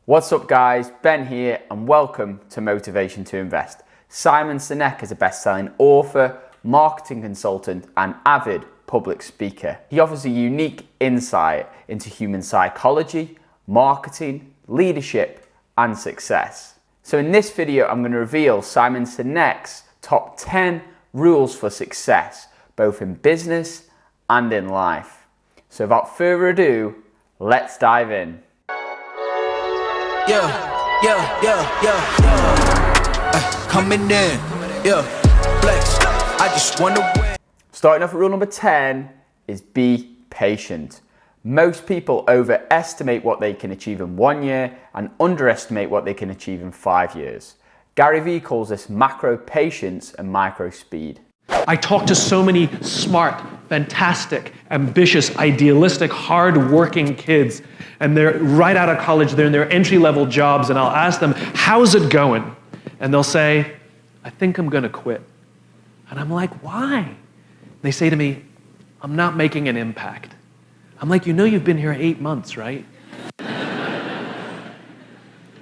What's up guys, Ben here and welcome to Motivation to Invest. Simon Sinek is a best-selling author, marketing consultant and avid public speaker. He offers a unique insight into human psychology, marketing, leadership and success. So in this video I'm going to reveal Simon Sinek's top 10 rules for success, both in business and in life. So without further ado, let's dive in. Coming in, flex. I just wanna win. Starting off at rule number 10 is be patient. Most people overestimate what they can achieve in 1 year and underestimate what they can achieve in 5 years. Gary Vee calls this macro patience and micro speed. I talk to so many smart, fantastic, ambitious, idealistic, hard-working kids, and they're right out of college, they're in their entry-level jobs, and I'll ask them, how's it going? And they'll say, I think I'm gonna quit. And I'm like, why? They say to me, I'm not making an impact. I'm like, you know you've been here 8 months, right?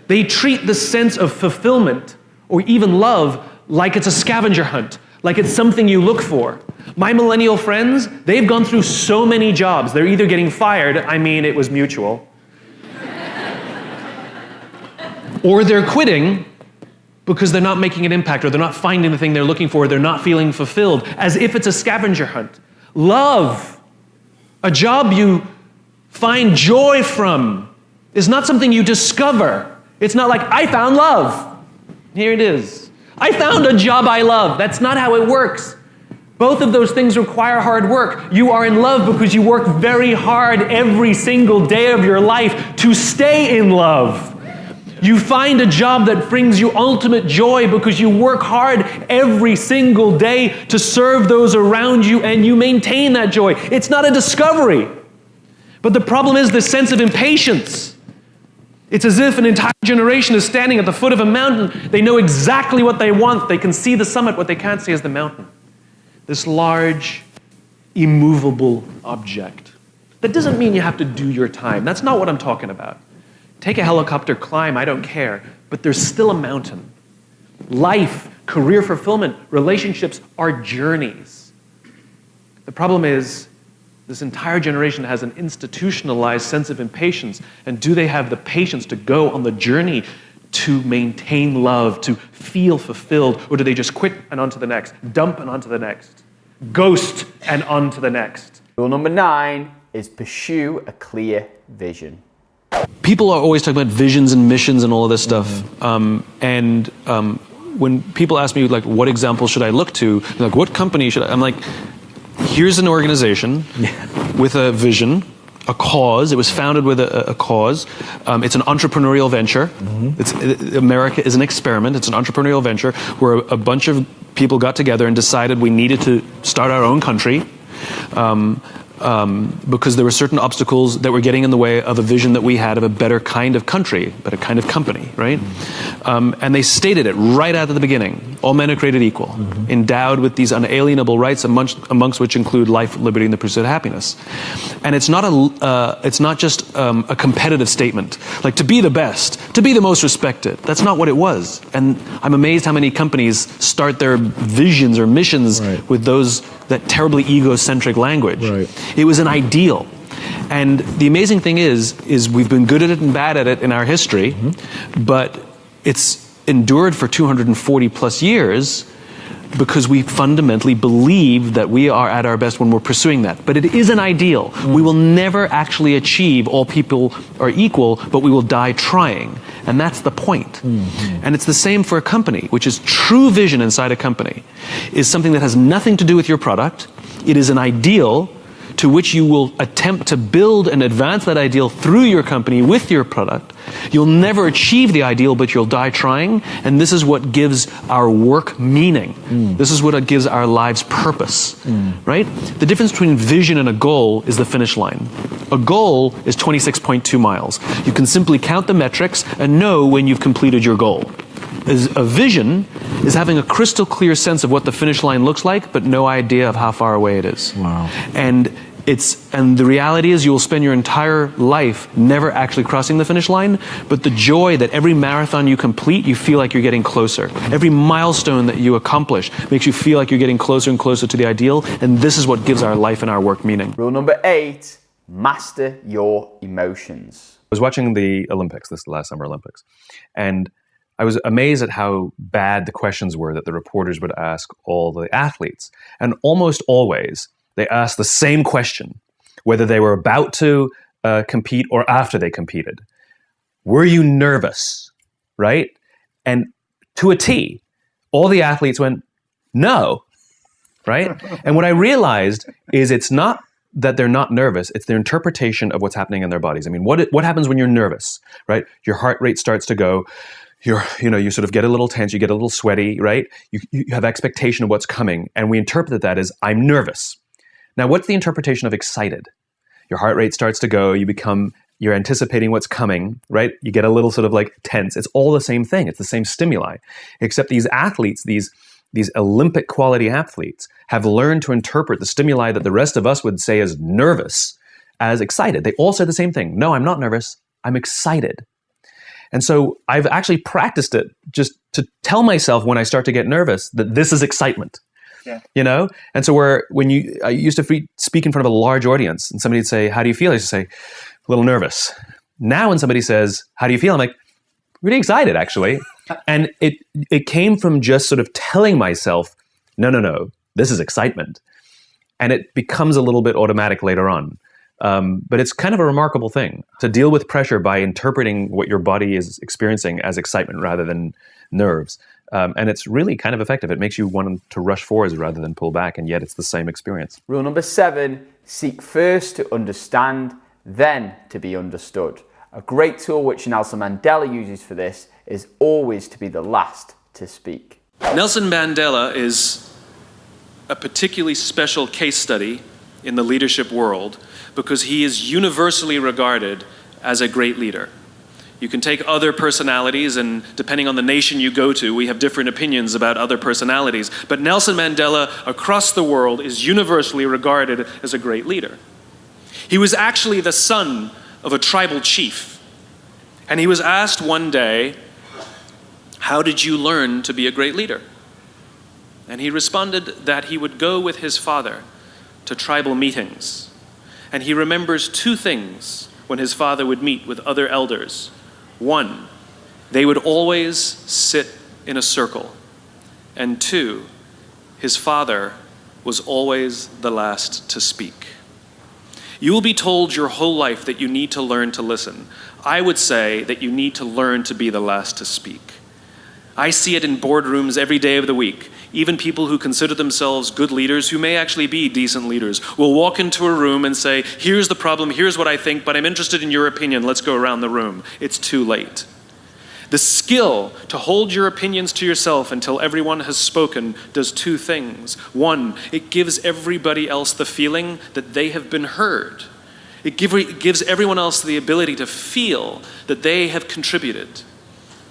They treat the sense of fulfillment or even love like it's a scavenger hunt, like it's something you look for. My millennial friends, they've gone through so many jobs. They're either getting fired, I mean it was mutual, or they're quitting because they're not making an impact or they're not finding the thing they're looking for, they're not feeling fulfilled, as if it's a scavenger hunt. Love, a job you find joy from, is not something you discover. It's not like, I found love. Here it is. I found a job I love. That's not how it works. Both of those things require hard work. You are in love because you work very hard every single day of your life to stay in love. You find a job that brings you ultimate joy because you work hard every single day to serve those around you and you maintain that joy. It's not a discovery. But the problem is this sense of impatience. It's as if an entire generation is standing at the foot of a mountain. They know exactly what they want. They can see the summit. What they can't see is the mountain. This large, immovable object. That doesn't mean you have to do your time. That's not what I'm talking about. Take a helicopter, climb, I don't care. But there's still a mountain. Life, career fulfillment, relationships are journeys. The problem is, this entire generation has an institutionalized sense of impatience. And do they have the patience to go on the journey to maintain love, to feel fulfilled? Or do they just quit and on to the next, dump and on to the next, ghost and on to the next? Rule number 9 is pursue a clear vision. People are always talking about visions and missions and all of this stuff. When people ask me, like, what example should I look to? They're like, what company should I? I'm like, here's an organization with a vision, a cause. It was founded with a cause. It's an entrepreneurial venture. America is an experiment. It's an entrepreneurial venture where a bunch of people got together and decided we needed to start our own country because there were certain obstacles that were getting in the way of a vision that we had of a better kind of country, better kind of company, right? And they stated it right out of the beginning. All men are created equal, endowed with these unalienable rights, amongst which include life, liberty, and the pursuit of happiness. And it's not just a competitive statement, like to be the best, to be the most respected. That's not what it was. And I'm amazed how many companies start their visions or missions with that terribly egocentric language. It was an ideal. And the amazing thing is we've been good at it and bad at it in our history, but it's endured for 240 plus years because we fundamentally believe that we are at our best when we're pursuing that. But it is an ideal. We will never actually achieve all people are equal, but we will die trying. And that's the point. And it's the same for a company, which is true vision inside a company, is something that has nothing to do with your product. It is an ideal to which you will attempt to build and advance that ideal through your company with your product. You'll never achieve the ideal, but you'll die trying. And this is what gives our work meaning. This is what gives our lives purpose, right? The difference between vision and a goal is the finish line. A goal is 26.2 miles. You can simply count the metrics and know when you've completed your goal. A vision is having a crystal clear sense of what the finish line looks like, but no idea of how far away it is. Wow. And And the reality is you will spend your entire life never actually crossing the finish line, but the joy that every marathon you complete, you feel like you're getting closer. Every milestone that you accomplish makes you feel like you're getting closer and closer to the ideal, and this is what gives our life and our work meaning. Rule number 8, master your emotions. I was watching the Olympics, this last Summer Olympics, and I was amazed at how bad the questions were that the reporters would ask all the athletes. And almost always, they asked the same question, whether they were about to compete or after they competed. Were you nervous? Right? And to a T, all the athletes went, no. Right? And what I realized is it's not that they're not nervous, it's their interpretation of what's happening in their bodies. I mean, what happens when you're nervous, right? Your heart rate starts to go, you sort of get a little tense, you get a little sweaty, right? You have expectation of what's coming, and we interpret that as, I'm nervous. Now, what's the interpretation of excited? Your heart rate starts to go, you're anticipating what's coming, right? You get a little sort of like tense. It's all the same thing. It's the same stimuli, except these athletes, these Olympic quality athletes have learned to interpret the stimuli that the rest of us would say as nervous as excited. They all say the same thing. No, I'm not nervous. I'm excited. And so I've actually practiced it just to tell myself when I start to get nervous that this is excitement. Yeah. And so I used to speak in front of a large audience and somebody would say, how do you feel? I used to say, a little nervous. Now when somebody says, how do you feel? I'm like, really excited, actually. And it came from just sort of telling myself, no, this is excitement. And it becomes a little bit automatic later on. But it's kind of a remarkable thing to deal with pressure by interpreting what your body is experiencing as excitement rather than nerves. And it's really kind of effective. It makes you want to rush forwards rather than pull back, and yet it's the same experience. Rule number 7, seek first to understand, then to be understood. A great tool which Nelson Mandela uses for this is always to be the last to speak. Nelson Mandela is a particularly special case study in the leadership world because he is universally regarded as a great leader. You can take other personalities, and depending on the nation you go to, we have different opinions about other personalities. But Nelson Mandela, across the world, is universally regarded as a great leader. He was actually the son of a tribal chief. And he was asked one day, how did you learn to be a great leader? And he responded that he would go with his father to tribal meetings. And he remembers 2 things when his father would meet with other elders. 1, they would always sit in a circle. And 2, his father was always the last to speak. You will be told your whole life that you need to learn to listen. I would say that you need to learn to be the last to speak. I see it in boardrooms every day of the week. Even people who consider themselves good leaders, who may actually be decent leaders, will walk into a room and say, here's the problem, here's what I think, but I'm interested in your opinion, let's go around the room. It's too late. The skill to hold your opinions to yourself until everyone has spoken does 2 things. 1, it gives everybody else the feeling that they have been heard. It gives everyone else the ability to feel that they have contributed.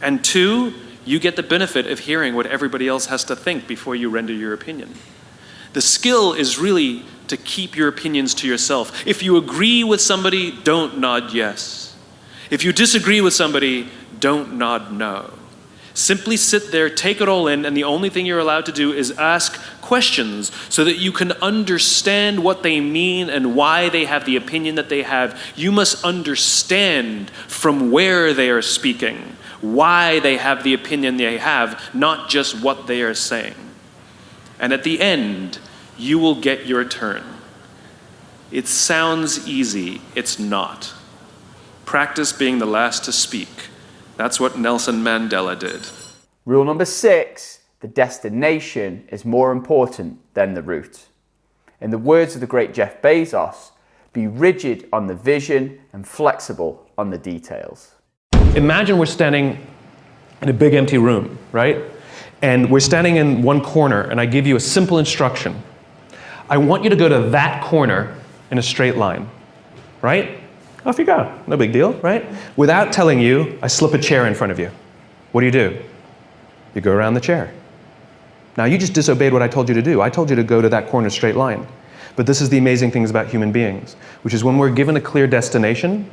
And 2, you get the benefit of hearing what everybody else has to think before you render your opinion. The skill is really to keep your opinions to yourself. If you agree with somebody, don't nod yes. If you disagree with somebody, don't nod no. Simply sit there, take it all in, and the only thing you're allowed to do is ask questions so that you can understand what they mean and why they have the opinion that they have. You must understand from where they are speaking, why they have the opinion they have, not just what they are saying. And at the end, you will get your turn. It sounds easy, it's not. Practice being the last to speak. That's what Nelson Mandela did. Rule number 6, the destination is more important than the route. In the words of the great Jeff Bezos, be rigid on the vision and flexible on the details. Imagine we're standing in a big empty room, right? And we're standing in one corner, and I give you a simple instruction. I want you to go to that corner in a straight line, right? Off you go, no big deal, right? Without telling you, I slip a chair in front of you. What do? You go around the chair. Now you just disobeyed what I told you to do. I told you to go to that corner straight line. But this is the amazing things about human beings, which is when we're given a clear destination,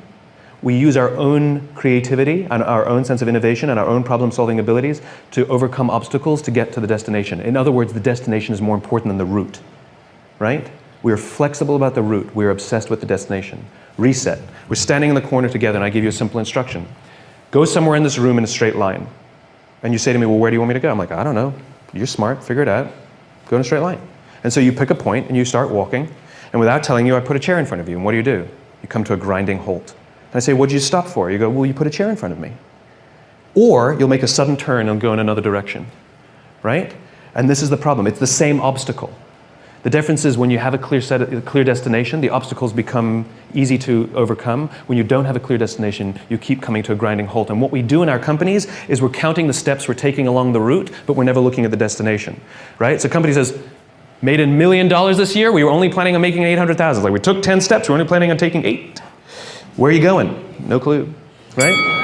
we use our own creativity and our own sense of innovation and our own problem-solving abilities to overcome obstacles to get to the destination. In other words, the destination is more important than the route, right? We are flexible about the route. We are obsessed with the destination. Reset. We're standing in the corner together, and I give you a simple instruction. Go somewhere in this room in a straight line. And you say to me, well, where do you want me to go? I'm like, I don't know. You're smart. Figure it out. Go in a straight line. And so you pick a point, and you start walking. And without telling you, I put a chair in front of you. And what do? You come to a grinding halt. And I say, what did you stop for? You go, well, you put a chair in front of me. Or you'll make a sudden turn and go in another direction, right? And this is the problem. It's the same obstacle. The difference is when you have a clear destination, the obstacles become easy to overcome. When you don't have a clear destination, you keep coming to a grinding halt. And what we do in our companies is we're counting the steps we're taking along the route, but we're never looking at the destination, right? So a company says, made $1 million this year, we were only planning on making 800,000. Like we took 10 steps, we're only planning on taking 8. Where are you going? No clue, right?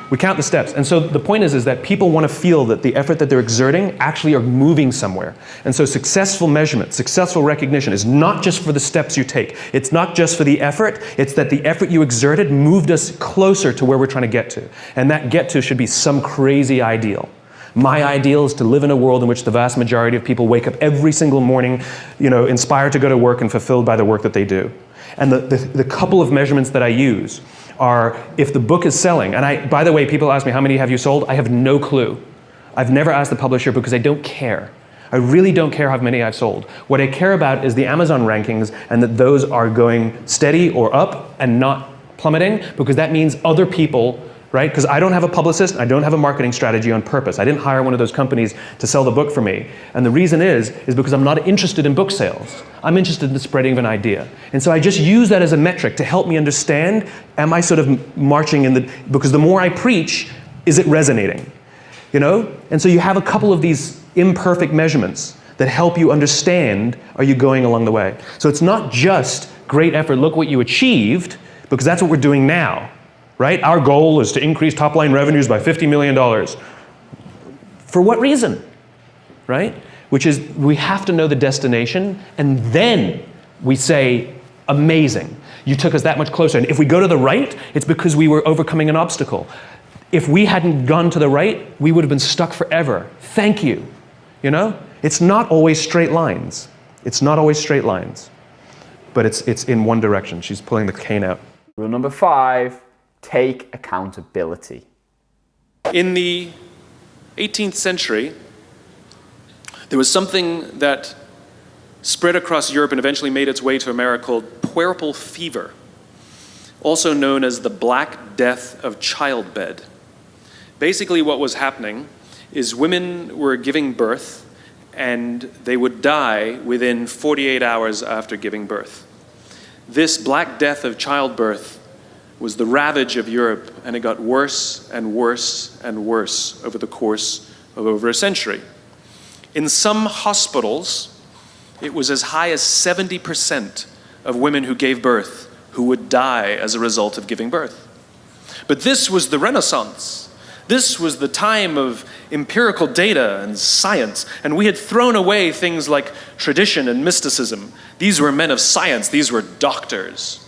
We count the steps. And so the point is that people want to feel that the effort that they're exerting actually are moving somewhere. And so successful measurement, successful recognition is not just for the steps you take. It's not just for the effort. It's that the effort you exerted moved us closer to where we're trying to get to. And that get to should be some crazy ideal. My ideal is to live in a world in which the vast majority of people wake up every single morning, inspired to go to work and fulfilled by the work that they do. And the couple of measurements that I use are if the book is selling, and by the way, people ask me, how many have you sold? I have no clue. I've never asked the publisher because I don't care. I really don't care how many I've sold. What I care about is the Amazon rankings and that those are going steady or up and not plummeting, because that means other people, right? Because I don't have a publicist, I don't have a marketing strategy on purpose. I didn't hire one of those companies to sell the book for me. And the reason is because I'm not interested in book sales. I'm interested in the spreading of an idea. And so I just use that as a metric to help me understand, am I sort of marching because the more I preach, is it resonating? And so you have a couple of these imperfect measurements that help you understand, are you going along the way? So it's not just great effort, look what you achieved, because that's what we're doing now. Right? Our goal is to increase top-line revenues by $50 million. For what reason? Right? Which is, we have to know the destination, and then we say, amazing. You took us that much closer. And if we go to the right, it's because we were overcoming an obstacle. If we hadn't gone to the right, we would have been stuck forever. Thank you. It's not always straight lines. It's not always straight lines. But it's in one direction. She's pulling the cane out. Rule number 5. Take accountability. In the 18th century, there was something that spread across Europe and eventually made its way to America called puerperal fever, also known as the Black Death of childbed. Basically what was happening is women were giving birth and they would die within 48 hours after giving birth. This Black Death of childbirth was the ravage of Europe, and it got worse and worse and worse over the course of over a century. In some hospitals, it was as high as 70% of women who gave birth who would die as a result of giving birth. But this was the Renaissance. This was the time of empirical data and science, and we had thrown away things like tradition and mysticism. These were men of science, these were doctors.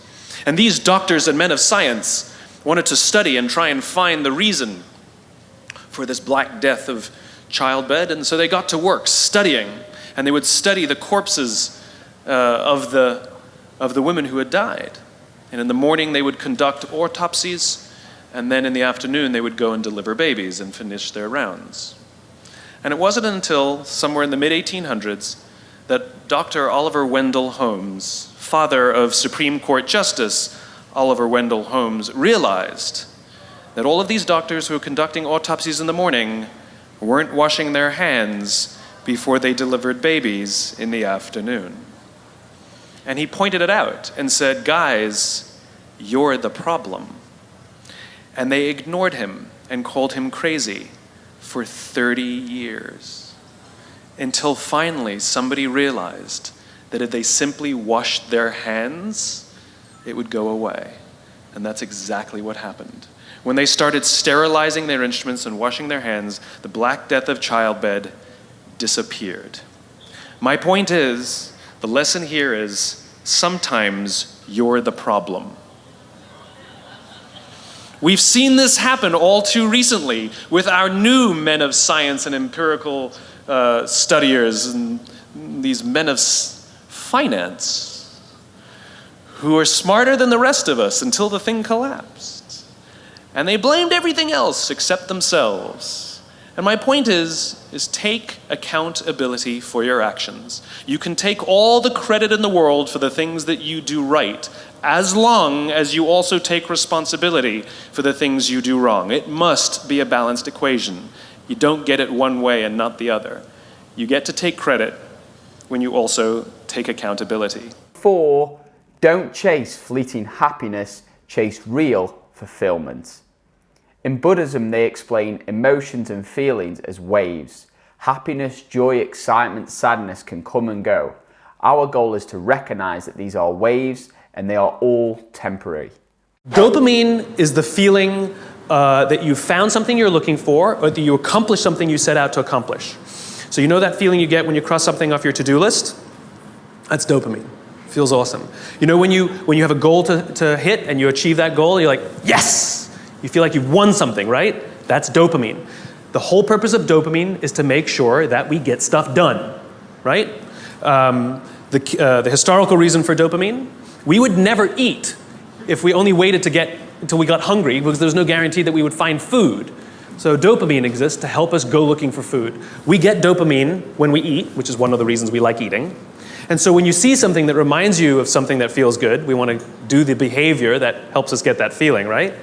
And these doctors and men of science wanted to study and try and find the reason for this Black Death of childbed, and so they got to work studying, and they would study the corpses of the women who had died. And in the morning they would conduct autopsies, and then in the afternoon they would go and deliver babies and finish their rounds. And it wasn't until somewhere in the mid-1800s that Dr. Oliver Wendell Holmes, father of Supreme Court Justice Oliver Wendell Holmes, realized that all of these doctors who were conducting autopsies in the morning weren't washing their hands before they delivered babies in the afternoon. And he pointed it out and said, guys, you're the problem. And they ignored him and called him crazy for 30 years. Until finally somebody realized that if they simply washed their hands, it would go away. And that's exactly what happened. When they started sterilizing their instruments and washing their hands, the Black Death of childbed disappeared. My point is The lesson here is sometimes you're the problem. We've seen this happen all too recently with our new men of science and empirical studiers and these men of finance who are smarter than the rest of us until the thing collapsed. And they blamed everything else except themselves. And my point is take accountability for your actions. You can take all the credit in the world for the things that you do right, as long as you also take responsibility for the things you do wrong. It must be a balanced equation. You don't get it one way and not the other. You get to take credit when you also take accountability. 4, don't chase fleeting happiness, chase real fulfillment. In Buddhism, they explain emotions and feelings as waves. Happiness, joy, excitement, sadness can come and go. Our goal is to recognize that these are waves and they are all temporary. Dopamine is the feeling that you found something you're looking for, or that you accomplished something you set out to accomplish. So you know that feeling you get when you cross something off your to-do list? That's dopamine. Feels awesome. You know when you have a goal to hit and you achieve that goal, you're like, yes! You feel like you've won something, right? That's dopamine. The whole purpose of dopamine is to make sure that we get stuff done, right? The historical reason for dopamine, we would never eat if we only waited until we got hungry, because there's no guarantee that we would find food. So dopamine exists to help us go looking for food. We get dopamine when we eat, which is one of the reasons we like eating. And so when you see something that reminds you of something that feels good, we want to do the behavior that helps us get that feeling, right?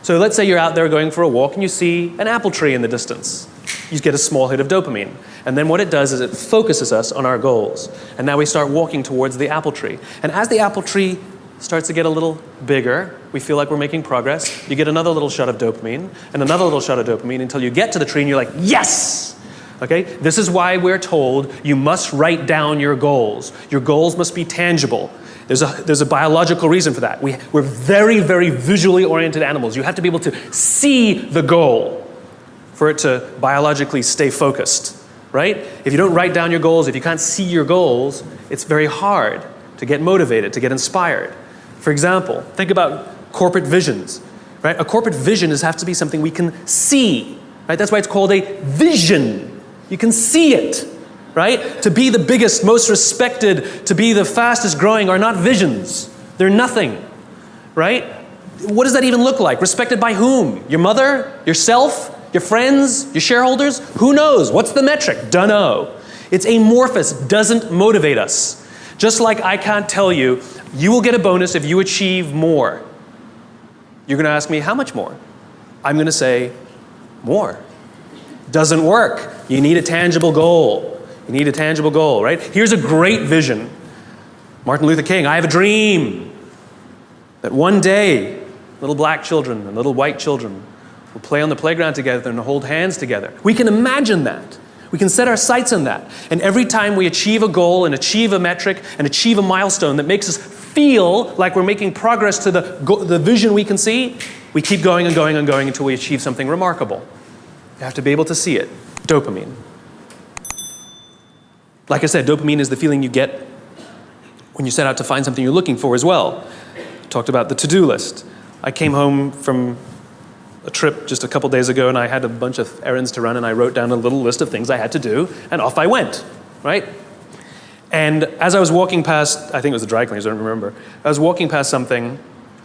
So let's say you're out there going for a walk and you see an apple tree in the distance. You get a small hit of dopamine. And then what it does is it focuses us on our goals. And now we start walking towards the apple tree. And as the apple tree starts to get a little bigger, we feel like we're making progress. You get another little shot of dopamine and another little shot of dopamine until you get to the tree and you're like, yes! Okay? This is why we're told you must write down your goals. Your goals must be tangible. There's a biological reason for that. We're very, very visually oriented animals. You have to be able to see the goal for it to biologically stay focused, right? If you don't write down your goals, if you can't see your goals, it's very hard to get motivated, to get inspired. For example, think about corporate visions, right? A corporate vision has to be something we can see, right? That's why it's called a vision. You can see it. Right? To be the biggest, most respected, to be the fastest growing are not visions. They're nothing. Right? What does that even look like? Respected by whom? Your mother? Yourself? Your friends? Your shareholders? Who knows? What's the metric? Dunno. It's amorphous, doesn't motivate us. Just like I can't tell you, you will get a bonus if you achieve more. You're going to ask me, how much more? I'm going to say, more. Doesn't work. You need a tangible goal. You need a tangible goal, right? Here's a great vision. Martin Luther King, I have a dream that one day little black children and little white children will play on the playground together and hold hands together. We can imagine that. We can set our sights on that. And every time we achieve a goal and achieve a metric and achieve a milestone that makes us feel like we're making progress to the vision we can see, we keep going and going and going until we achieve something remarkable. You have to be able to see it. Dopamine. Like I said, dopamine is the feeling you get when you set out to find something you're looking for as well. Talked about the to-do list. I came home from a trip just a couple days ago and I had a bunch of errands to run and I wrote down a little list of things I had to do and off I went, right? And as I was walking past, I think it was the dry cleaners, I don't remember. I was walking past something,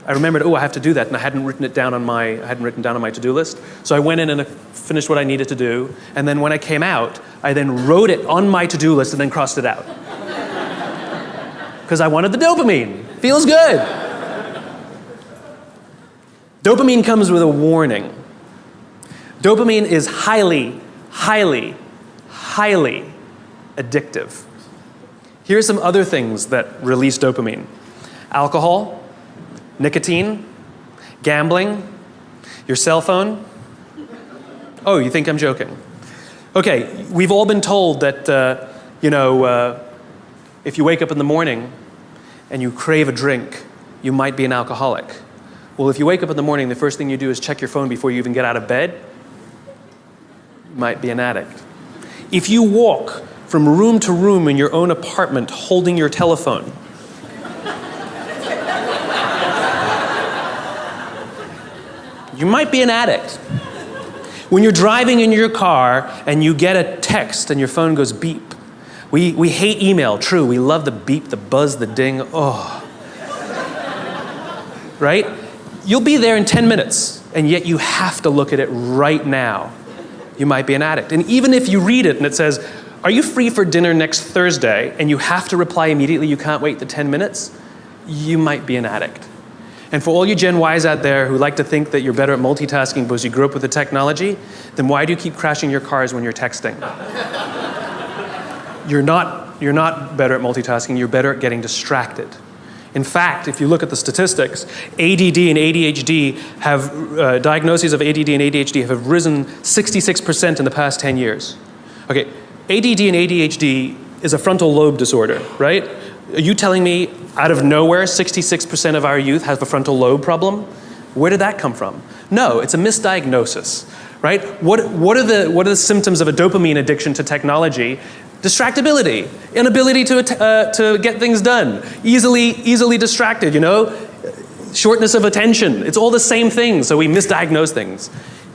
I remembered, I have to do that, and I hadn't written down on my to-do list. So I went in and finished what I needed to do, and then when I came out, I then wrote it on my to-do list and then crossed it out. Because I wanted the dopamine. Feels good. Dopamine comes with a warning. Dopamine is highly, highly, highly addictive. Here are some other things that release dopamine. Alcohol, nicotine, gambling, your cell phone. Oh, you think I'm joking? Okay, we've all been told that, if you wake up in the morning and you crave a drink, you might be an alcoholic. Well, if you wake up in the morning, the first thing you do is check your phone before you even get out of bed, you might be an addict. If you walk from room to room in your own apartment holding your telephone. You might be an addict. When you're driving in your car and you get a text and your phone goes beep. We hate email, true. We love the beep, the buzz, the ding. Oh. Right? You'll be there in 10 minutes, and yet you have to look at it right now. You might be an addict. And even if you read it and it says, are you free for dinner next Thursday? And you have to reply immediately, you can't wait the 10 minutes, you might be an addict. And for all you Gen Ys out there who like to think that you're better at multitasking because you grew up with the technology, then why do you keep crashing your cars when you're texting? You're not better at multitasking, you're better at getting distracted. In fact, if you look at the statistics, ADD and ADHD have, diagnoses of ADD and ADHD have risen 66% in the past 10 years. Okay, ADD and ADHD is a frontal lobe disorder, right? Are you telling me out of nowhere 66% of our youth have a frontal lobe problem? Where did that come from? No, it's a misdiagnosis, right? What are the symptoms of a dopamine addiction to technology? Distractibility, inability to get things done, easily distracted, you know? Shortness of attention, it's all the same thing, so we misdiagnose things.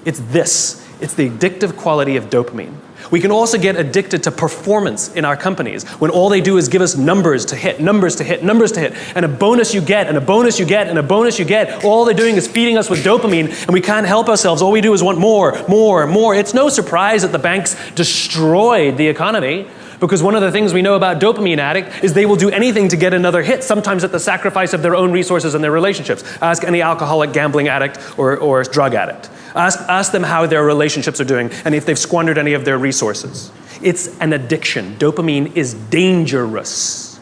It's the addictive quality of dopamine. We can also get addicted to performance in our companies when all they do is give us numbers to hit, numbers to hit, numbers to hit, and a bonus you get, and a bonus you get, and a bonus you get. All they're doing is feeding us with dopamine, and we can't help ourselves. All we do is want more, more, more. It's no surprise that the banks destroyed the economy, because one of the things we know about dopamine addict is they will do anything to get another hit, sometimes at the sacrifice of their own resources and their relationships. Ask any alcoholic, gambling addict, or drug addict. Ask them how their relationships are doing and if they've squandered any of their resources. It's an addiction. Dopamine is dangerous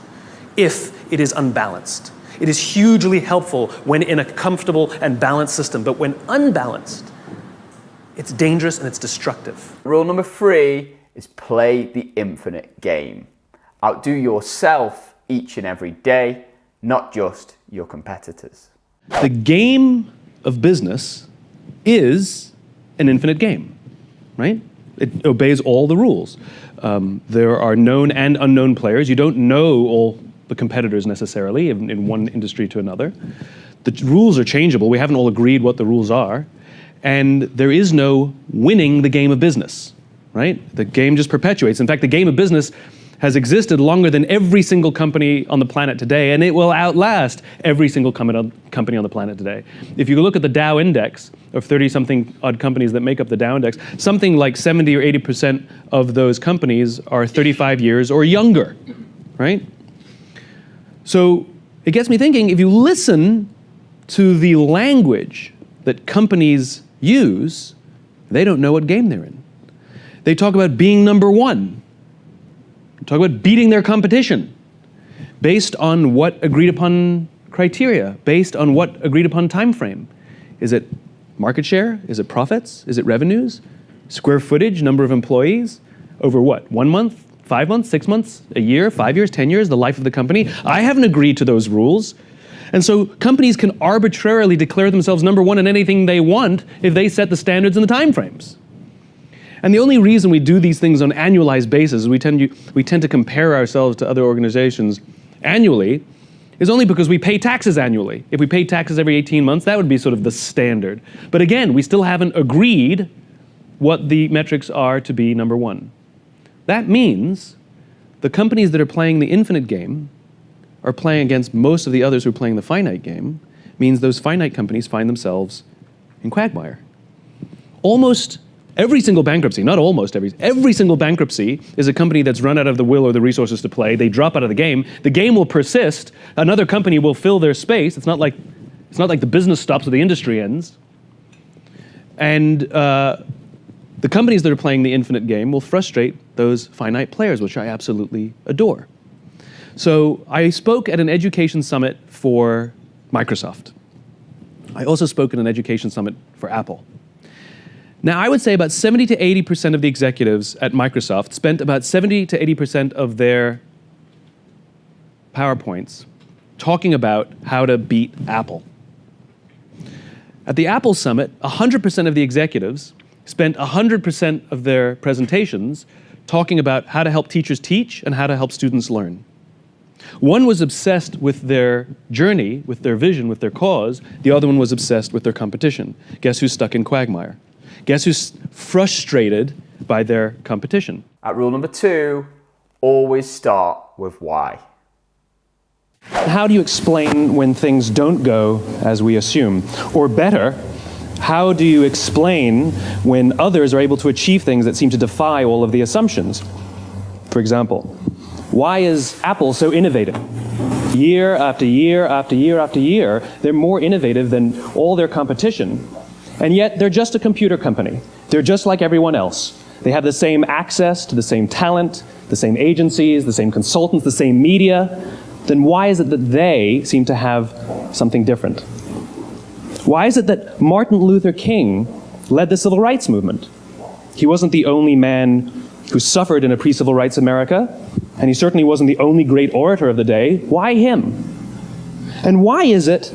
if it is unbalanced. It is hugely helpful when in a comfortable and balanced system, but when unbalanced, it's dangerous and it's destructive. Rule number 3 is play the infinite game. Outdo yourself each and every day, not just your competitors. The game of business is an infinite game, right? It obeys all the rules. There are known and unknown players. You don't know all the competitors necessarily in one industry to another. The rules are changeable. We haven't all agreed what the rules are. And there is no winning the game of business, right? The game just perpetuates. In fact, the game of business has existed longer than every single company on the planet today, and it will outlast every single company on the planet today. If you look at the Dow index of 30-something odd companies that make up the Dow index, something like 70 or 80% of those companies are 35 years or younger, right? So it gets me thinking, if you listen to the language that companies use, they don't know what game they're in. They talk about being number one. Talk about beating their competition based on what agreed upon criteria, based on what agreed upon time frame. Is it market share? Is it profits? Is it revenues? Square footage, number of employees? Over what? 1 month, 5 months, 6 months, a year, 5 years, 10 years, the life of the company? I haven't agreed to those rules. And so companies can arbitrarily declare themselves number one in anything they want if they set the standards and the time frames. And the only reason we do these things on an annualized basis, we tend to compare ourselves to other organizations annually, is only because we pay taxes annually. If we paid taxes every 18 months, that would be sort of the standard. But again, we still haven't agreed what the metrics are to be number one. That means the companies that are playing the infinite game are playing against most of the others who are playing the finite game, means those finite companies find themselves in quagmire. Almost every single bankruptcy, not almost every single bankruptcy is a company that's run out of the will or the resources to play. They drop out of the game. The game will persist. Another company will fill their space. It's not like the business stops or the industry ends. And the companies that are playing the infinite game will frustrate those finite players, which I absolutely adore. So I spoke at an education summit for Microsoft. I also spoke at an education summit for Apple. Now, I would say about 70 to 80% of the executives at Microsoft spent about 70 to 80% of their PowerPoints talking about how to beat Apple. At the Apple Summit, 100% of the executives spent 100% of their presentations talking about how to help teachers teach and how to help students learn. One was obsessed with their journey, with their vision, with their cause. The other one was obsessed with their competition. Guess who's stuck in quagmire? Guess who's frustrated by their competition? At rule number 2, always start with why. How do you explain when things don't go as we assume? Or better, how do you explain when others are able to achieve things that seem to defy all of the assumptions? For example, why is Apple so innovative? Year after year after year after year, they're more innovative than all their competition. And yet, they're just a computer company. They're just like everyone else. They have the same access to the same talent, the same agencies, the same consultants, the same media. Then why is it that they seem to have something different? Why is it that Martin Luther King led the civil rights movement? He wasn't the only man who suffered in a pre-civil rights America, and he certainly wasn't the only great orator of the day. Why him? And why is it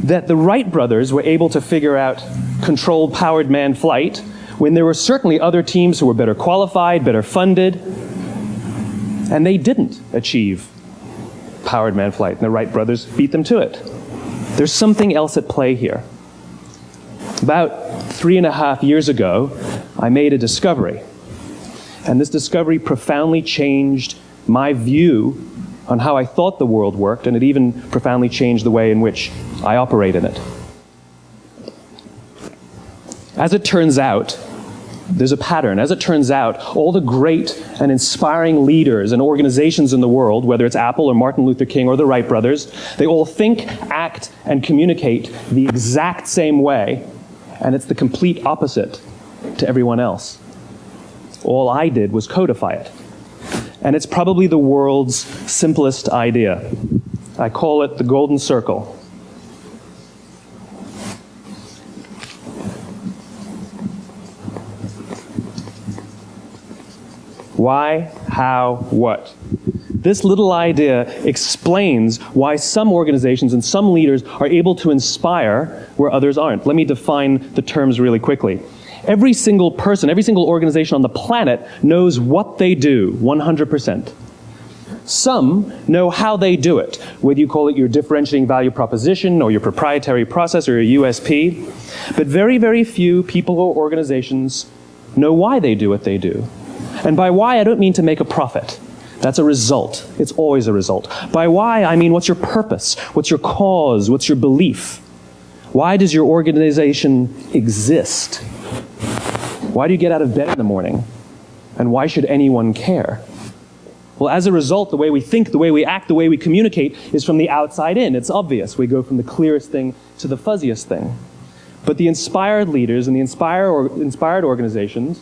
that the Wright brothers were able to figure out controlled powered manned flight when there were certainly other teams who were better qualified, better funded, and they didn't achieve powered manned flight, and the Wright brothers beat them to it? There's something else at play here. About 3.5 years ago, I made a discovery. And this discovery profoundly changed my view on how I thought the world worked, and it even profoundly changed the way in which I operate in it. As it turns out, there's a pattern. As it turns out, all the great and inspiring leaders and organizations in the world, whether it's Apple or Martin Luther King or the Wright brothers, they all think, act, and communicate the exact same way, and it's the complete opposite to everyone else. All I did was codify it. And it's probably the world's simplest idea. I call it the golden circle. Why, how, what? This little idea explains why some organizations and some leaders are able to inspire where others aren't. Let me define the terms really quickly. Every single person, every single organization on the planet knows what they do, 100%. Some know how they do it, whether you call it your differentiating value proposition or your proprietary process or your USP. But very, very few people or organizations know why they do what they do. And by why, I don't mean to make a profit. That's a result. It's always a result. By why, I mean what's your purpose? What's your cause? What's your belief? Why does your organization exist? Why do you get out of bed in the morning? And why should anyone care? Well, as a result, the way we think, the way we act, the way we communicate is from the outside in. It's obvious. We go from the clearest thing to the fuzziest thing. But the inspired leaders and the inspired organizations,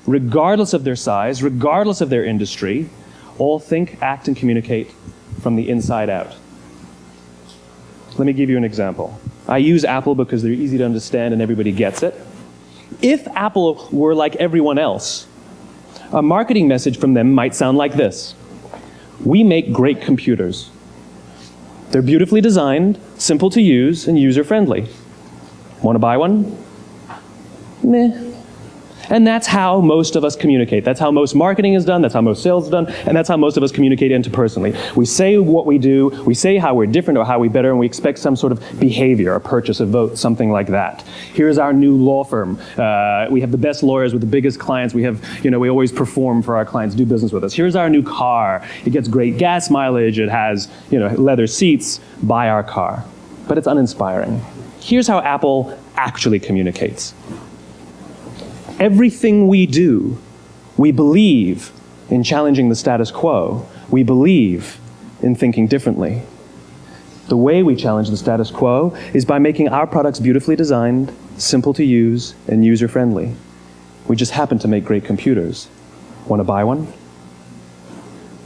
regardless of their size, regardless of their industry, all think, act, and communicate from the inside out. Let me give you an example. I use Apple because they're easy to understand and everybody gets it. If Apple were like everyone else, a marketing message from them might sound like this. We make great computers. They're beautifully designed, simple to use, and user-friendly. Want to buy one? Meh. And that's how most of us communicate. That's how most marketing is done, that's how most sales is done, and that's how most of us communicate interpersonally. We say what we do, we say how we're different or how we're better, and we expect some sort of behavior, a purchase, a vote, something like that. Here's our new law firm. We have the best lawyers with the biggest clients. We have, we always perform for our clients, do business with us. Here's our new car. It gets great gas mileage. It has, leather seats. Buy our car. But it's uninspiring. Here's how Apple actually communicates. Everything we do, we believe in challenging the status quo. We believe in thinking differently. The way we challenge the status quo is by making our products beautifully designed, simple to use, and user-friendly. We just happen to make great computers. Want to buy one?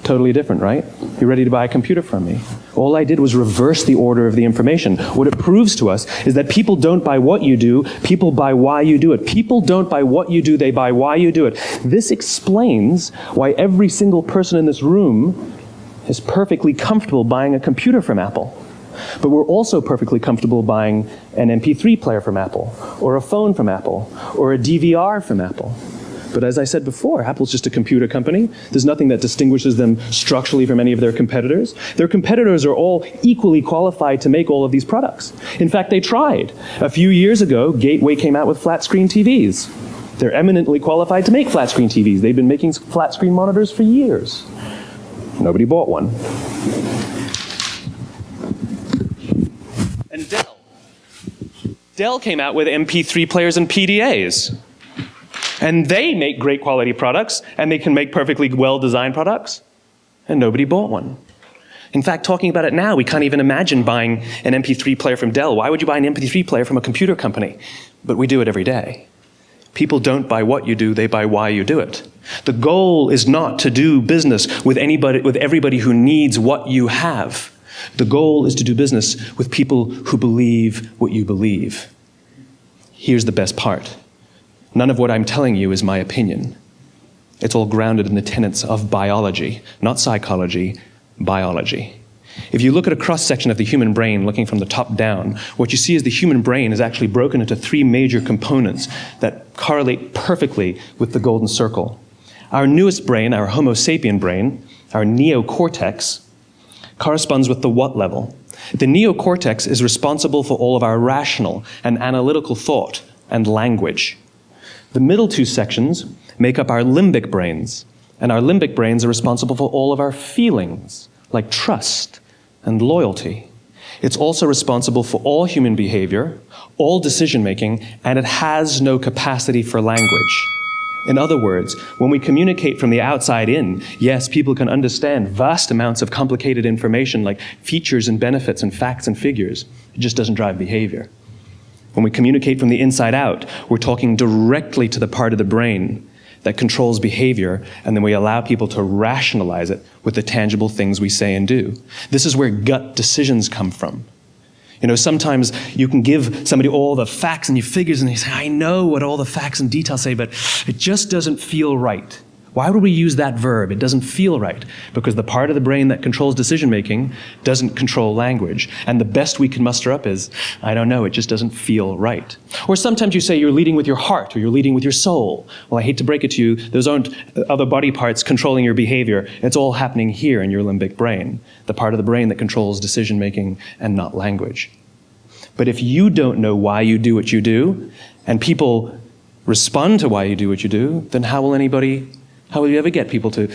Totally different, right? You're ready to buy a computer from me. All I did was reverse the order of the information. What it proves to us is that people don't buy what you do, people buy why you do it. People don't buy what you do, they buy why you do it. This explains why every single person in this room is perfectly comfortable buying a computer from Apple. But we're also perfectly comfortable buying an MP3 player from Apple, or a phone from Apple, or a DVR from Apple. But as I said before, Apple's just a computer company. There's nothing that distinguishes them structurally from any of their competitors. Their competitors are all equally qualified to make all of these products. In fact, they tried. A few years ago, Gateway came out with flat screen TVs. They're eminently qualified to make flat screen TVs. They've been making flat screen monitors for years. Nobody bought one. And Dell came out with MP3 players and PDAs. And they make great quality products, and they can make perfectly well-designed products, and nobody bought one. In fact, talking about it now, we can't even imagine buying an MP3 player from Dell. Why would you buy an MP3 player from a computer company? But we do it every day. People don't buy what you do, they buy why you do it. The goal is not to do business with everybody who needs what you have. The goal is to do business with people who believe what you believe. Here's the best part. None of what I'm telling you is my opinion. It's all grounded in the tenets of biology, not psychology, biology. If you look at a cross-section of the human brain looking from the top down, what you see is the human brain is actually broken into three major components that correlate perfectly with the golden circle. Our newest brain, our Homo sapien brain, our neocortex, corresponds with the what level. The neocortex is responsible for all of our rational and analytical thought and language. The middle two sections make up our limbic brains, and our limbic brains are responsible for all of our feelings, like trust and loyalty. It's also responsible for all human behavior, all decision-making, and it has no capacity for language. In other words, when we communicate from the outside in, yes, people can understand vast amounts of complicated information like features and benefits and facts and figures. It just doesn't drive behavior. When we communicate from the inside out, we're talking directly to the part of the brain that controls behavior, and then we allow people to rationalize it with the tangible things we say and do. This is where gut decisions come from. You know, sometimes you can give somebody all the facts and figures and they say, I know what all the facts and details say, but it just doesn't feel right. Why would we use that verb? It doesn't feel right. Because the part of the brain that controls decision-making doesn't control language. And the best we can muster up is, I don't know, it just doesn't feel right. Or sometimes you say you're leading with your heart or you're leading with your soul. Well, I hate to break it to you, those aren't other body parts controlling your behavior. It's all happening here in your limbic brain, the part of the brain that controls decision-making and not language. But if you don't know why you do what you do, and people respond to why you do what you do, then how will you ever get people to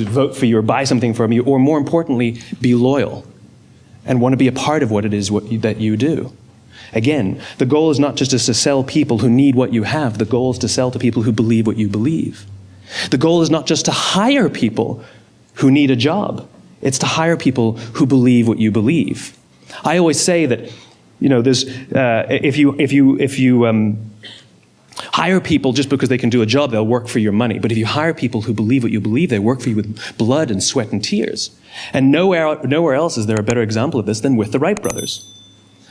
vote for you or buy something from you, or more importantly, be loyal and want to be a part of what it is that you do? Again, the goal is not just to sell people who need what you have. The goal is to sell to people who believe what you believe. The goal is not just to hire people who need a job. It's to hire people who believe what you believe. I always say that, you know, there's if you hire people just because they can do a job, they'll work for your money. But if you hire people who believe what you believe, they work for you with blood and sweat and tears. And nowhere else is there a better example of this than with the Wright brothers.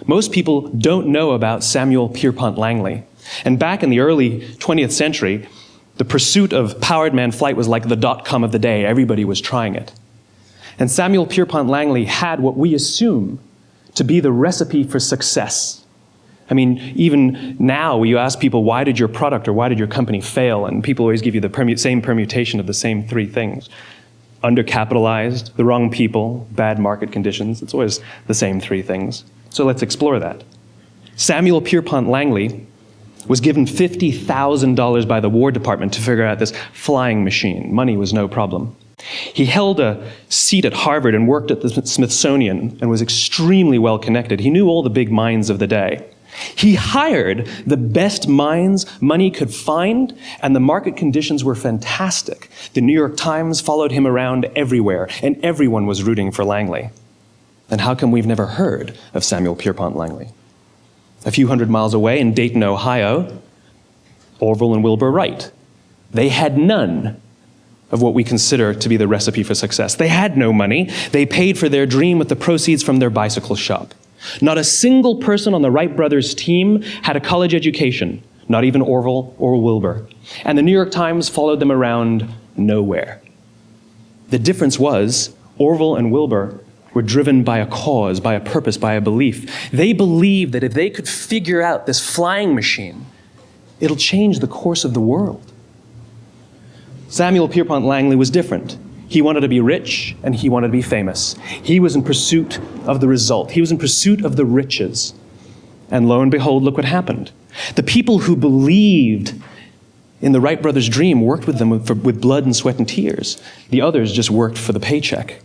Most people don't know about Samuel Pierpont Langley. And back in the early 20th century, the pursuit of powered man flight was like the dot-com of the day. Everybody was trying it. And Samuel Pierpont Langley had what we assume to be the recipe for success. I mean, even now, you ask people, why did your product or why did your company fail? And people always give you the same permutation of the same three things. Undercapitalized, the wrong people, bad market conditions. It's always the same three things. So let's explore that. Samuel Pierpont Langley was given $50,000 by the War Department to figure out this flying machine. Money was no problem. He held a seat at Harvard and worked at the Smithsonian and was extremely well connected. He knew all the big minds of the day. He hired the best minds money could find, and the market conditions were fantastic. The New York Times followed him around everywhere, and everyone was rooting for Langley. And how come we've never heard of Samuel Pierpont Langley? A few hundred miles away in Dayton, Ohio, Orville and Wilbur Wright. They had none of what we consider to be the recipe for success. They had no money. They paid for their dream with the proceeds from their bicycle shop. Not a single person on the Wright brothers' team had a college education, not even Orville or Wilbur. And the New York Times followed them around nowhere. The difference was Orville and Wilbur were driven by a cause, by a purpose, by a belief. They believed that if they could figure out this flying machine, it'll change the course of the world. Samuel Pierpont Langley was different. He wanted to be rich and he wanted to be famous. He was in pursuit of the result. He was in pursuit of the riches. And lo and behold, look what happened. The people who believed in the Wright brothers' dream worked with them with blood and sweat and tears. The others just worked for the paycheck.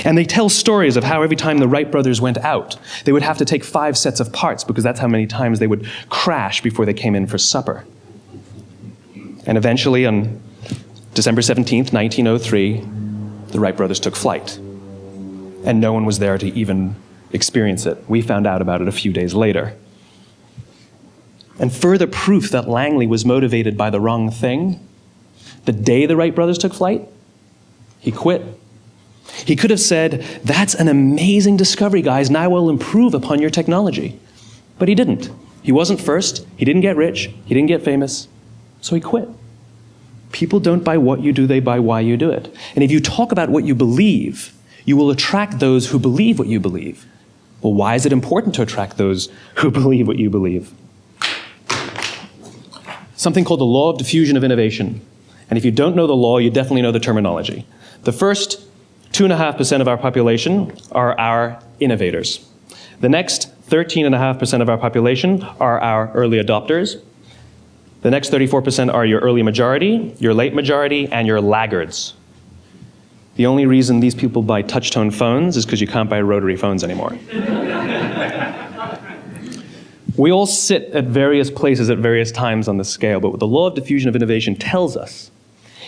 And they tell stories of how every time the Wright brothers went out, they would have to take 5 sets of parts because that's how many times they would crash before they came in for supper. And eventually, on December 17th, 1903, the Wright brothers took flight. And no one was there to even experience it. We found out about it a few days later. And further proof that Langley was motivated by the wrong thing, the day the Wright brothers took flight, he quit. He could have said, "That's an amazing discovery, guys. Now we'll improve upon your technology." But he didn't. He wasn't first. He didn't get rich. He didn't get famous. So he quit. People don't buy what you do, they buy why you do it. And if you talk about what you believe, you will attract those who believe what you believe. Well, why is it important to attract those who believe what you believe? Something called the law of diffusion of innovation. And if you don't know the law, you definitely know the terminology. The first 2.5% of our population are our innovators. The next 13.5% of our population are our early adopters. The next 34% are your early majority, your late majority, and your laggards. The only reason these people buy touch-tone phones is because you can't buy rotary phones anymore. We all sit at various places at various times on the scale, but what the law of diffusion of innovation tells us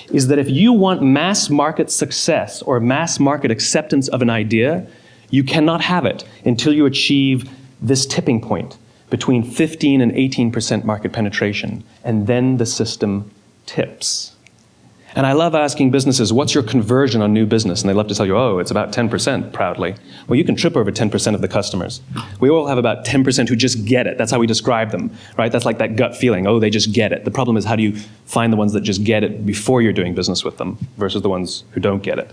is that if you want mass market success or mass market acceptance of an idea, you cannot have it until you achieve this tipping point between 15 and 18% market penetration, and then the system tips. And I love asking businesses, what's your conversion on new business? And they love to tell you, oh, it's about 10%, proudly. Well, you can trip over 10% of the customers. We all have about 10% who just get it. That's how we describe them, right? That's like that gut feeling, oh, they just get it. The problem is, how do you find the ones that just get it before you're doing business with them versus the ones who don't get it?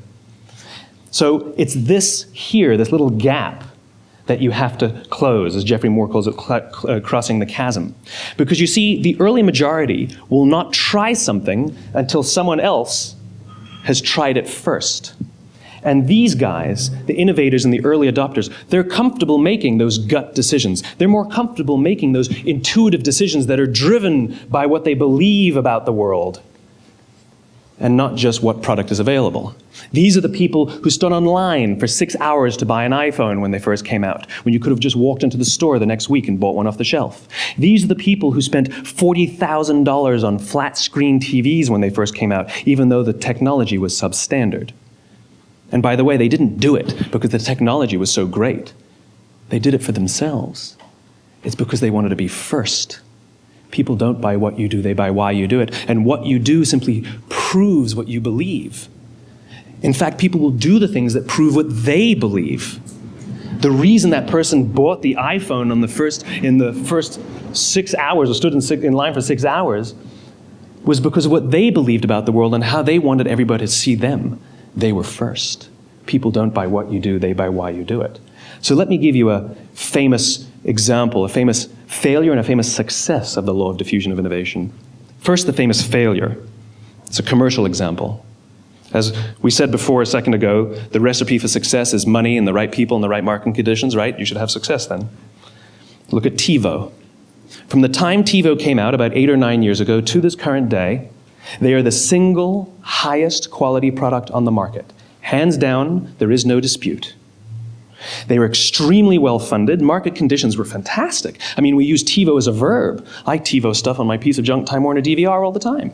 So it's this here, this little gap, that you have to close, as Geoffrey Moore calls it, crossing the chasm. Because you see, the early majority will not try something until someone else has tried it first. And these guys, the innovators and the early adopters, they're comfortable making those gut decisions. They're more comfortable making those intuitive decisions that are driven by what they believe about the world, and not just what product is available. These are the people who stood online for 6 hours to buy an iPhone when they first came out, when you could have just walked into the store the next week and bought one off the shelf. These are the people who spent $40,000 on flat screen TVs when they first came out, even though the technology was substandard. And by the way, they didn't do it because the technology was so great. They did it for themselves. It's because they wanted to be first. People don't buy what you do, they buy why you do it. And what you do simply proves what you believe. In fact, people will do the things that prove what they believe. The reason that person bought the iPhone in the first 6 hours, or stood in line for 6 hours, was because of what they believed about the world and how they wanted everybody to see them. They were first. People don't buy what you do, they buy why you do it. So let me give you a famous example, a famous failure and a famous success of the law of diffusion of innovation. First, the famous failure. It's a commercial example. As we said before a second ago, the recipe for success is money and the right people and the right marketing conditions, right? You should have success then. Look at TiVo. From the time TiVo came out about 8 or 9 years ago to this current day, they are the single highest quality product on the market. Hands down, there is no dispute. They were extremely well-funded. Market conditions were fantastic. I mean, we use TiVo as a verb. I TiVo stuff on my piece of junk Time Warner DVR all the time.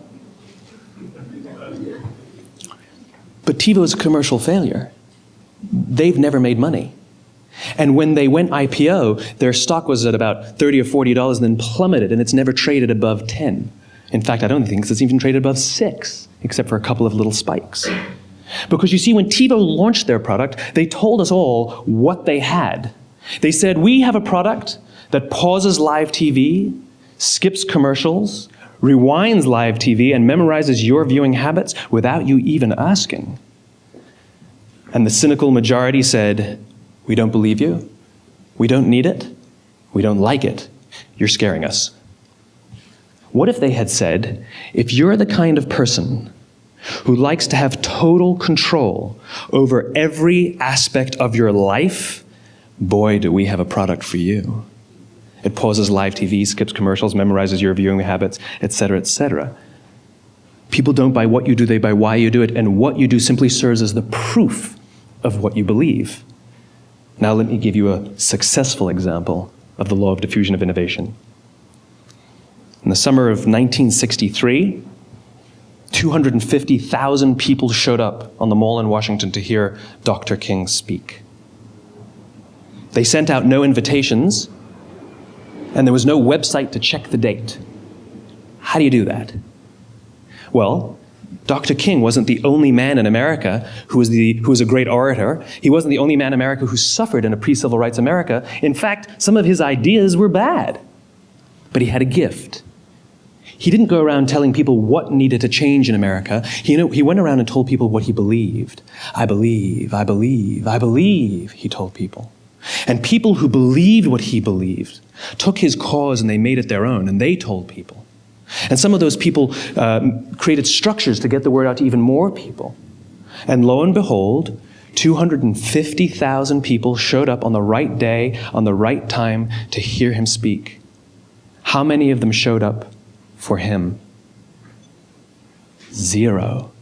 But TiVo is a commercial failure. They've never made money. And when they went IPO, their stock was at about $30 or $40 and then plummeted, and it's never traded above 10. In fact, I don't think it's even traded above 6, except for a couple of little spikes. Because you see, when TiVo launched their product, they told us all what they had. They said, we have a product that pauses live TV, skips commercials, rewinds live TV, and memorizes your viewing habits without you even asking. And the cynical majority said, we don't believe you, we don't need it, we don't like it, you're scaring us. What if they had said, if you're the kind of person who likes to have total control over every aspect of your life, boy, do we have a product for you. It pauses live TV, skips commercials, memorizes your viewing habits, etc., etc. People don't buy what you do, they buy why you do it, and what you do simply serves as the proof of what you believe. Now let me give you a successful example of the law of diffusion of innovation. In the summer of 1963, 250,000 people showed up on the Mall in Washington to hear Dr. King speak. They sent out no invitations, and there was no website to check the date. How do you do that? Well, Dr. King wasn't the only man in America who was a great orator. He wasn't the only man in America who suffered in a pre-civil rights America. In fact, some of his ideas were bad. But he had a gift. He didn't go around telling people what needed to change in America. He went around and told people what he believed. I believe, I believe, I believe, he told people. And people who believed what he believed took his cause and they made it their own, and they told people. And some of those people created structures to get the word out to even more people. And lo and behold, 250,000 people showed up on the right day, on the right time to hear him speak. How many of them showed up for him? 0.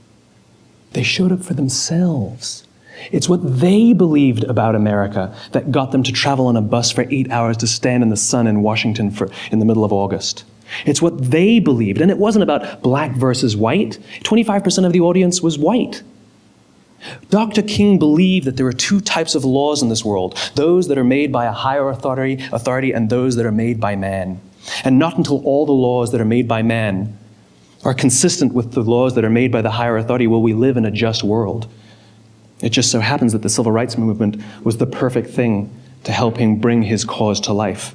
They showed up for themselves. It's what they believed about America that got them to travel on a bus for 8 hours to stand in the sun in Washington in the middle of August. It's what they believed, and it wasn't about black versus white. 25% of the audience was white. Dr. King believed that there are 2 types of laws in this world, those that are made by a higher authority and those that are made by man. And not until all the laws that are made by man are consistent with the laws that are made by the higher authority will we live in a just world. It just so happens that the civil rights movement was the perfect thing to help him bring his cause to life.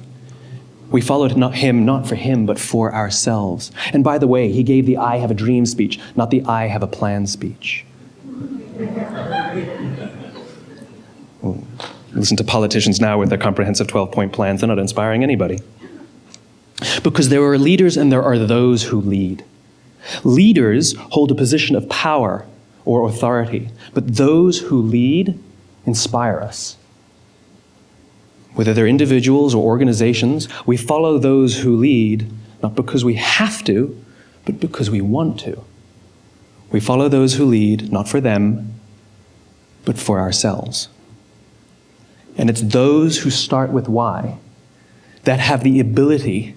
We followed him not for him, but for ourselves. And by the way, he gave the I have a dream speech, not the I have a plan speech. Listen to politicians now with their comprehensive 12-point plans. They're not inspiring anybody. Because there are leaders and there are those who lead. Leaders hold a position of power or authority, but those who lead inspire us. Whether they're individuals or organizations, we follow those who lead, not because we have to, but because we want to. We follow those who lead, not for them, but for ourselves. And it's those who start with why that have the ability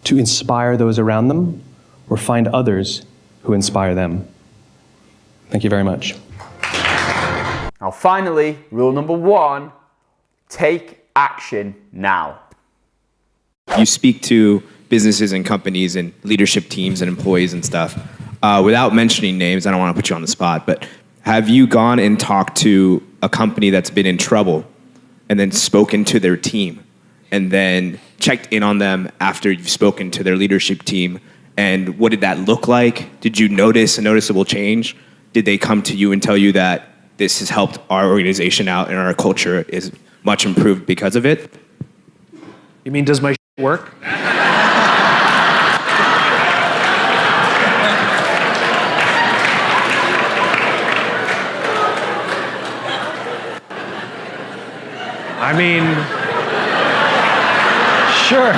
to inspire those around them or find others who inspire them. Thank you very much. Now finally, rule number 1, take action now. You speak to businesses and companies and leadership teams and employees and stuff. Without mentioning names, I don't want to put you on the spot, but have you gone and talked to a company that's been in trouble and then spoken to their team and then checked in on them after you've spoken to their leadership team? And what did that look like? Did you notice a noticeable change? Did they come to you and tell you that this has helped our organization out and our culture is much improved because of it? You mean, does my work? I mean, sure.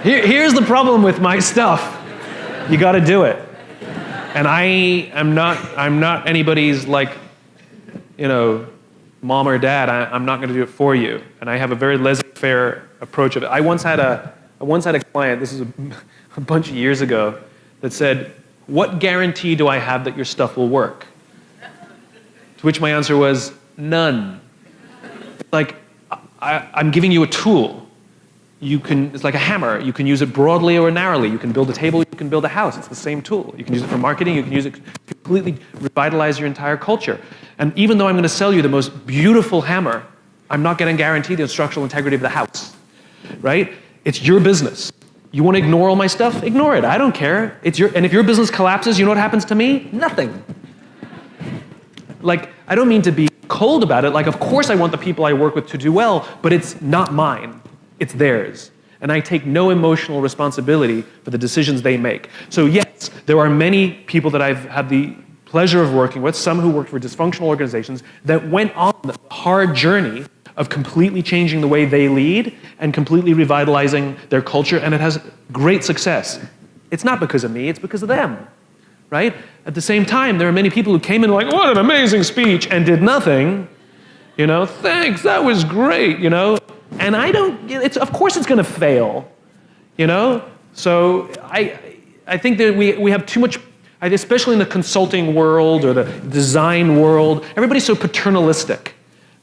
Here's the problem with my stuff. You got to do it. And I'm not anybody's mom or dad. I'm not going to do it for you. And I have a very laissez-faire approach of it. I once had a client, this is a bunch of years ago, that said, "What guarantee do I have that your stuff will work?" To which my answer was, none. I'm giving you a tool. It's like a hammer. You can use it broadly or narrowly. You can build a table, you can build a house. It's the same tool. You can use it for marketing, you can use it to completely revitalize your entire culture. And even though I'm going to sell you the most beautiful hammer, I'm not going to guarantee the structural integrity of the house, right? It's your business. You want to ignore all my stuff? Ignore it. I don't care. And if your business collapses, you know what happens to me? Nothing. I don't mean to be cold about it. Of course I want the people I work with to do well, but it's not mine. It's theirs. and I take no emotional responsibility for the decisions they make. So yes, there are many people that I've had the pleasure of working with, some who worked for dysfunctional organizations, that went on the hard journey of completely changing the way they lead and completely revitalizing their culture, and it has great success. It's not because of me, it's because of them, right? At the same time, there are many people who came in like, what an amazing speech, and did nothing. Thanks, that was great, And of course it's gonna fail, So I think that we have too much, especially in the consulting world or the design world, everybody's so paternalistic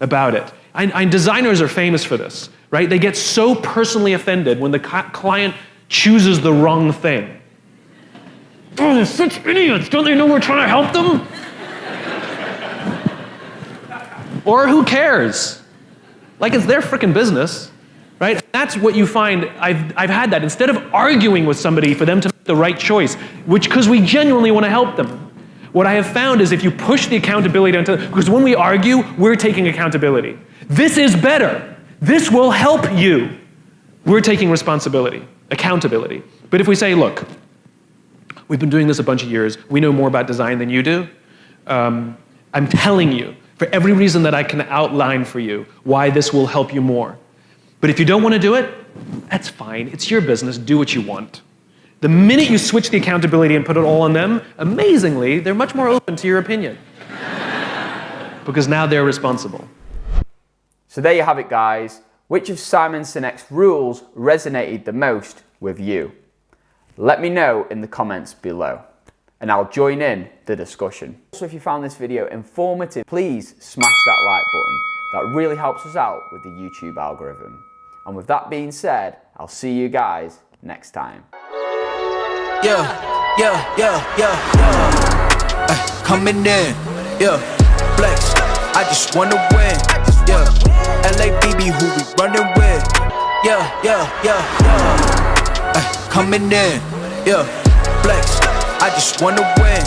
about it. And designers are famous for this, right? They get so personally offended when the client chooses the wrong thing. Oh, they're such idiots. Don't they know we're trying to help them? Or who cares? Like, it's their freaking business, right? That's what you find. I've had that. Instead of arguing with somebody for them to make the right choice, because we genuinely want to help them, what I have found is if you push the accountability onto, because when we argue, we're taking accountability. This is better. This will help you. We're taking responsibility, accountability. But if we say, look, we've been doing this a bunch of years, we know more about design than you do, I'm telling you, for every reason that I can outline for you, why this will help you more. But if you don't want to do it, that's fine. It's your business. Do what you want. The minute you switch the accountability and put it all on them, amazingly, they're much more open to your opinion. Because now they're responsible. So there you have it, guys. Which of Simon Sinek's rules resonated the most with you? Let me know in the comments below, and I'll join in the discussion. Also, if you found this video informative, please smash that like button. That really helps us out with the YouTube algorithm. And with that being said, I'll see you guys next time. Coming in, flex. I just wanna win, LABB, who we running with, coming in, flex. I just wanna win.